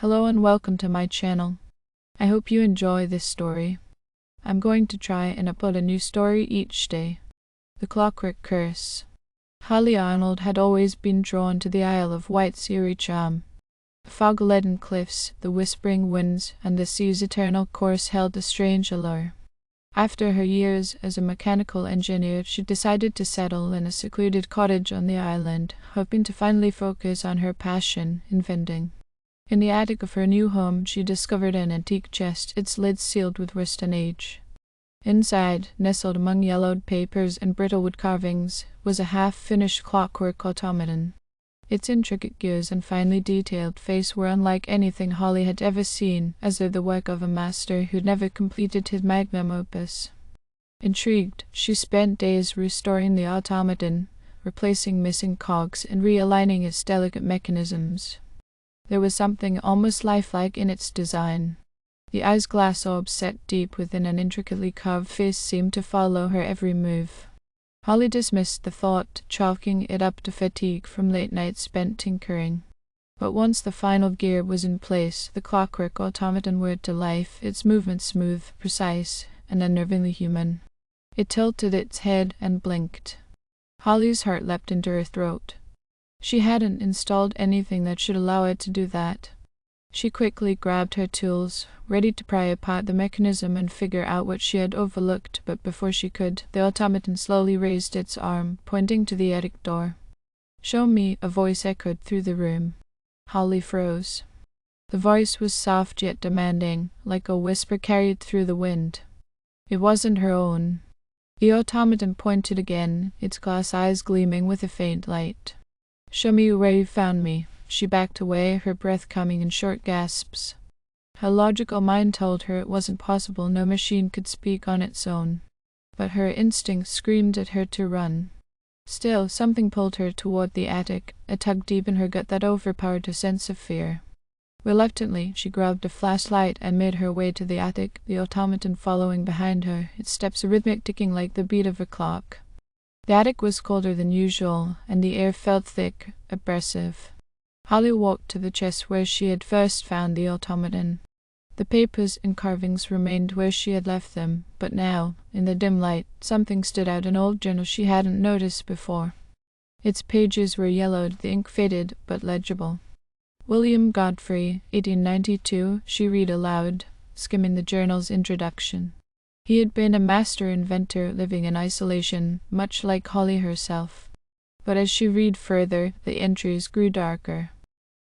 Hello and welcome to my channel. I hope you enjoy this story. I'm going to try and upload a new story each day. The Clockwork Curse. Holly Arnold had always been drawn to the Isle of Wight's eerie charm. The fog-leaden cliffs, the whispering winds, and the sea's eternal course held a strange allure. After her years as a mechanical engineer, she decided to settle in a secluded cottage on the island, hoping to finally focus on her passion, inventing. In the attic of her new home, she discovered an antique chest, its lids sealed with rust and age. Inside, nestled among yellowed papers and brittle wood carvings, was a half-finished clockwork automaton. Its intricate gears and finely detailed face were unlike anything Holly had ever seen, as though the work of a master who'd never completed his magnum opus. Intrigued, she spent days restoring the automaton, replacing missing cogs and realigning its delicate mechanisms. There was something almost lifelike in its design. The eye's glass orbs set deep within an intricately carved face seemed to follow her every move. Holly dismissed the thought, chalking it up to fatigue from late nights spent tinkering. But once the final gear was in place, the clockwork automaton whirred to life, its movements smooth, precise, and unnervingly human. It tilted its head and blinked. Holly's heart leapt into her throat. She hadn't installed anything that should allow it to do that. She quickly grabbed her tools, ready to pry apart the mechanism and figure out what she had overlooked, but before she could, the automaton slowly raised its arm, pointing to the attic door. "Show me," a voice echoed through the room. Holly froze. The voice was soft yet demanding, like a whisper carried through the wind. It wasn't her own. The automaton pointed again, its glass eyes gleaming with a faint light. "Show me where you found me." She backed away, her breath coming in short gasps. Her logical mind told her it wasn't possible, no machine could speak on its own. But her instinct screamed at her to run. Still, something pulled her toward the attic, a tug deep in her gut that overpowered her sense of fear. Reluctantly, she grabbed a flashlight and made her way to the attic, the automaton following behind her, its steps a rhythmic ticking like the beat of a clock. The attic was colder than usual, and the air felt thick, oppressive. Holly walked to the chest where she had first found the automaton. The papers and carvings remained where she had left them, but now, in the dim light, something stood out, an old journal she hadn't noticed before. Its pages were yellowed, the ink faded, but legible. "William Godfrey, 1892, she read aloud, skimming the journal's introduction. He had been a master inventor living in isolation, much like Holly herself. But as she read further, the entries grew darker.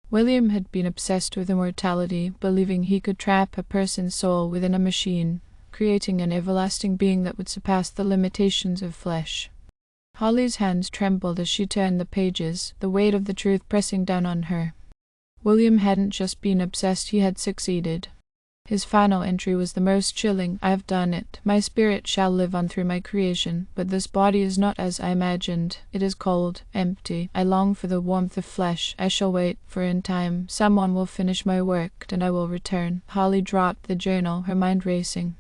William had been obsessed with immortality, believing he could trap a person's soul within a machine, creating an everlasting being that would surpass the limitations of flesh. Holly's hands trembled as she turned the pages, the weight of the truth pressing down on her. William hadn't just been obsessed, he had succeeded. His final entry was the most chilling. "I have done it. My spirit shall live on through my creation, but this body is not as I imagined. It is cold, empty. I long for the warmth of flesh. I shall wait, for in time someone will finish my work, and I will return." Holly dropped the journal, her mind racing.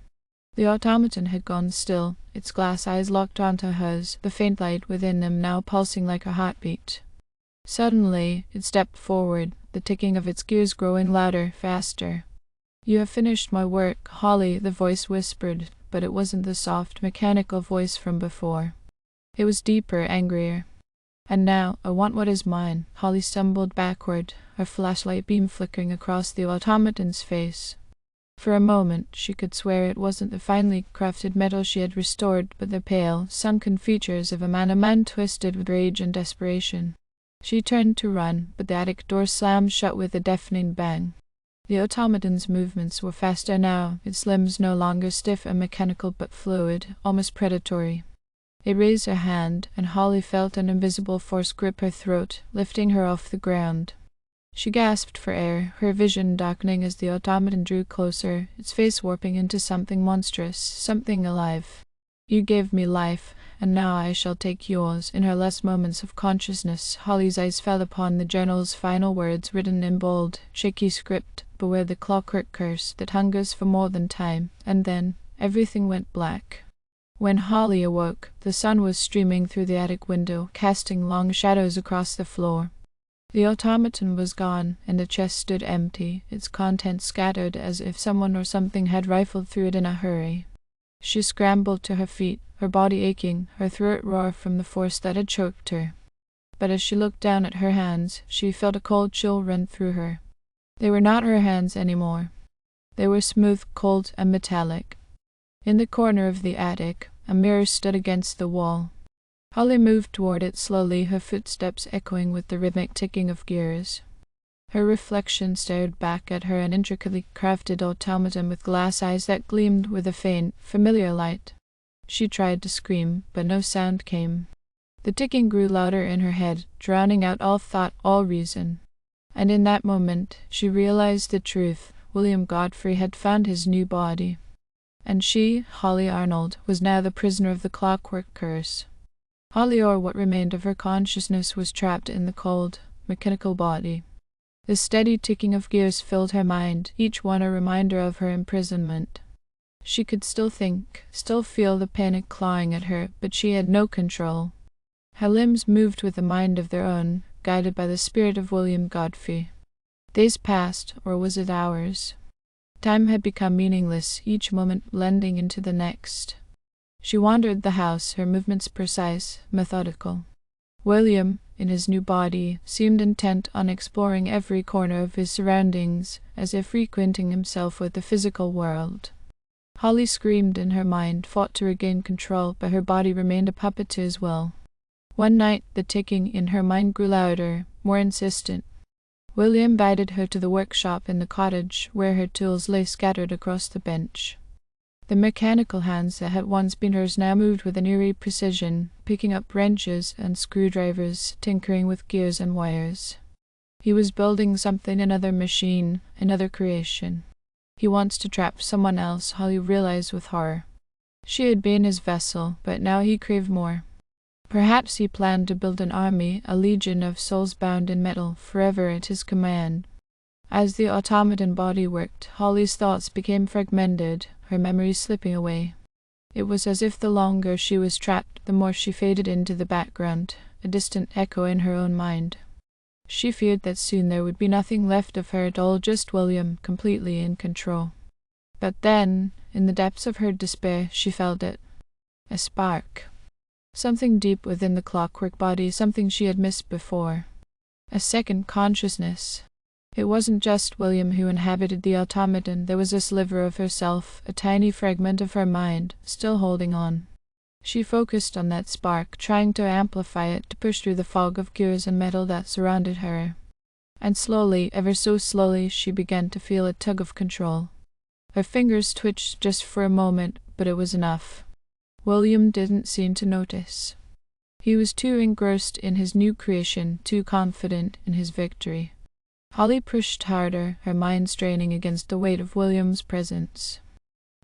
The automaton had gone still, its glass eyes locked onto hers, the faint light within them now pulsing like a heartbeat. Suddenly, it stepped forward, the ticking of its gears growing louder, faster. "You have finished my work, Holly," the voice whispered, but it wasn't the soft, mechanical voice from before. It was deeper, angrier. "And now, I want what is mine." Holly stumbled backward, her flashlight beam flickering across the automaton's face. For a moment, she could swear it wasn't the finely crafted metal she had restored, but the pale, sunken features of a man twisted with rage and desperation. She turned to run, but the attic door slammed shut with a deafening bang. The automaton's movements were faster now, its limbs no longer stiff and mechanical but fluid, almost predatory. It raised her hand, and Holly felt an invisible force grip her throat, lifting her off the ground. She gasped for air, her vision darkening as the automaton drew closer, its face warping into something monstrous, something alive. "You gave me life, and now I shall take yours." In her last moments of consciousness, Holly's eyes fell upon the journal's final words written in bold, shaky script, "Beware the Clockwork Curse that hungers for more than time." And then, everything went black. When Holly awoke, the sun was streaming through the attic window, casting long shadows across the floor. The automaton was gone, and the chest stood empty, its contents scattered as if someone or something had rifled through it in a hurry. She scrambled to her feet, her body aching, her throat raw from the force that had choked her. But as she looked down at her hands, she felt a cold chill run through her. They were not her hands anymore. They were smooth, cold, and metallic. In the corner of the attic, a mirror stood against the wall. Holly moved toward it slowly, her footsteps echoing with the rhythmic ticking of gears. Her reflection stared back at her, an intricately crafted automaton with glass eyes that gleamed with a faint, familiar light. She tried to scream, but no sound came. The ticking grew louder in her head, drowning out all thought, all reason. And in that moment, she realized the truth. William Godfrey had found his new body. And she, Holly Arnold, was now the prisoner of the Clockwork Curse. Holly, or what remained of her consciousness, was trapped in the cold, mechanical body. The steady ticking of gears filled her mind, each one a reminder of her imprisonment. She could still think, still feel the panic clawing at her, but she had no control. Her limbs moved with a mind of their own, guided by the spirit of William Godfrey. Days passed, or was it hours? Time had become meaningless, each moment blending into the next. She wandered the house, her movements precise, methodical. William, in his new body, seemed intent on exploring every corner of his surroundings, as if reacquainting himself with the physical world. Holly screamed in her mind, fought to regain control, but her body remained a puppet to his will. One night, the ticking in her mind grew louder, more insistent. William guided her to the workshop in the cottage, where her tools lay scattered across the bench. The mechanical hands that had once been hers now moved with an eerie precision, picking up wrenches and screwdrivers, tinkering with gears and wires. He was building something, another machine, another creation. He wants to trap someone else, Holly realized with horror. She had been his vessel, but now he craved more. Perhaps he planned to build an army, a legion of souls bound in metal, forever at his command. As the automaton body worked, Holly's thoughts became fragmented, her memories slipping away. It was as if the longer she was trapped, the more she faded into the background, a distant echo in her own mind. She feared that soon there would be nothing left of her at all, just William, completely in control. But then, in the depths of her despair, she felt it. A spark. Something deep within the clockwork body, something she had missed before. A second consciousness. It wasn't just William who inhabited the automaton, there was a sliver of herself, a tiny fragment of her mind, still holding on. She focused on that spark, trying to amplify it, to push through the fog of gears and metal that surrounded her. And slowly, ever so slowly, she began to feel a tug of control. Her fingers twitched just for a moment, but it was enough. William didn't seem to notice. He was too engrossed in his new creation, too confident in his victory. Holly pushed harder, her mind straining against the weight of William's presence.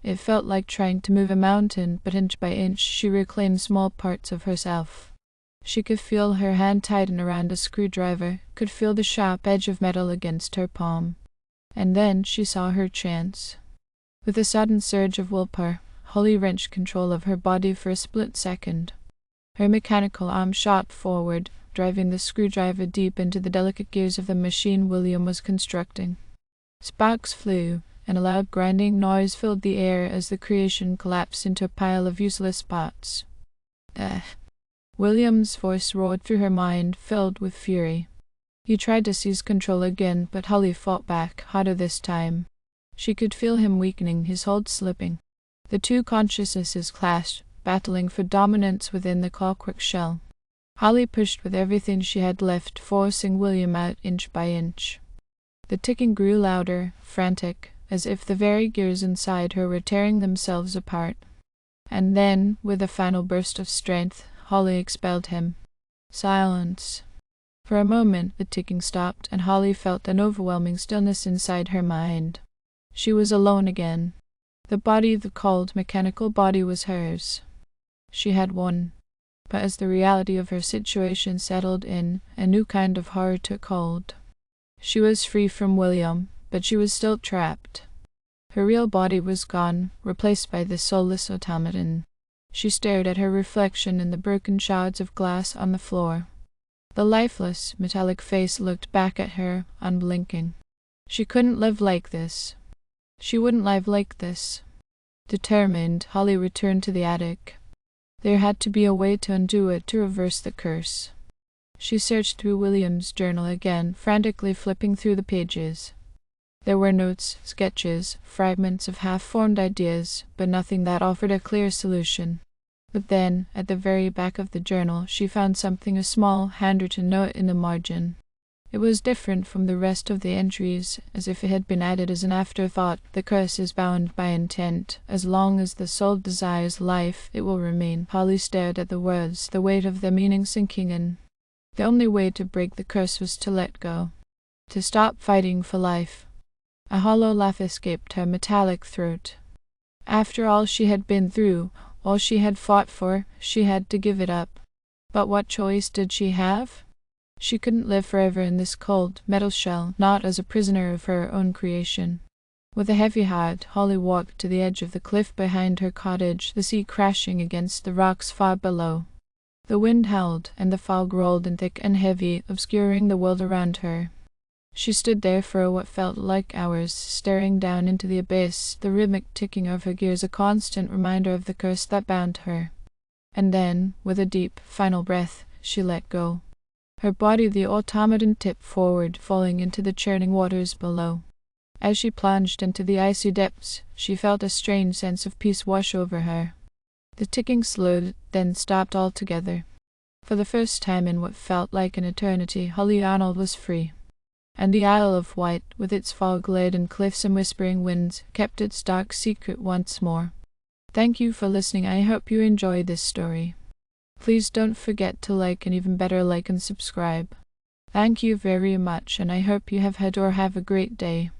It felt like trying to move a mountain, but inch by inch she reclaimed small parts of herself. She could feel her hand tighten around a screwdriver, could feel the sharp edge of metal against her palm. And then she saw her chance. With a sudden surge of willpower, Holly wrenched control of her body for a split second. Her mechanical arm shot forward, driving the screwdriver deep into the delicate gears of the machine William was constructing. Sparks flew, and a loud grinding noise filled the air as the creation collapsed into a pile of useless parts. William's voice roared through her mind, filled with fury. He tried to seize control again, but Holly fought back, harder this time. She could feel him weakening, his hold slipping. The two consciousnesses clashed, battling for dominance within the clockwork shell. Holly pushed with everything she had left, forcing William out inch by inch. The ticking grew louder, frantic, as if the very gears inside her were tearing themselves apart. And then, with a final burst of strength, Holly expelled him. Silence. For a moment the ticking stopped, and Holly felt an overwhelming stillness inside her mind. She was alone again. The body, the cold, mechanical body, was hers. She had won. But as the reality of her situation settled in, a new kind of horror took hold. She was free from William, but she was still trapped. Her real body was gone, replaced by this soulless automaton. She stared at her reflection in the broken shards of glass on the floor. The lifeless, metallic face looked back at her, unblinking. She couldn't live like this. She wouldn't live like this. Determined, Holly returned to the attic. There had to be a way to undo it, to reverse the curse. She searched through William's journal again, frantically flipping through the pages. There were notes, sketches, fragments of half-formed ideas, but nothing that offered a clear solution. But then, at the very back of the journal, she found something, a small, handwritten note in the margin. It was different from the rest of the entries, as if it had been added as an afterthought. The curse is bound by intent. As long as the soul desires life, it will remain. Holly stared at the words, the weight of their meaning sinking in. The only way to break the curse was to let go. To stop fighting for life. A hollow laugh escaped her metallic throat. After all she had been through, all she had fought for, she had to give it up. But what choice did she have? She couldn't live forever in this cold, metal shell, not as a prisoner of her own creation. With a heavy heart, Holly walked to the edge of the cliff behind her cottage, the sea crashing against the rocks far below. The wind howled, and the fog rolled in thick and heavy, obscuring the world around her. She stood there for what felt like hours, staring down into the abyss, the rhythmic ticking of her gears a constant reminder of the curse that bound her. And then, with a deep, final breath, she let go. Her body the automaton tipped forward, falling into the churning waters below. As she plunged into the icy depths, she felt a strange sense of peace wash over her. The ticking slowed, then stopped altogether. For the first time in what felt like an eternity, Holly Arnold was free. And the Isle of Wight, with its fog-laden cliffs and whispering winds, kept its dark secret once more. Thank you for listening. I hope you enjoyed this story. Please don't forget to like, and even better, like and subscribe. Thank you very much, and I hope you have had or have a great day.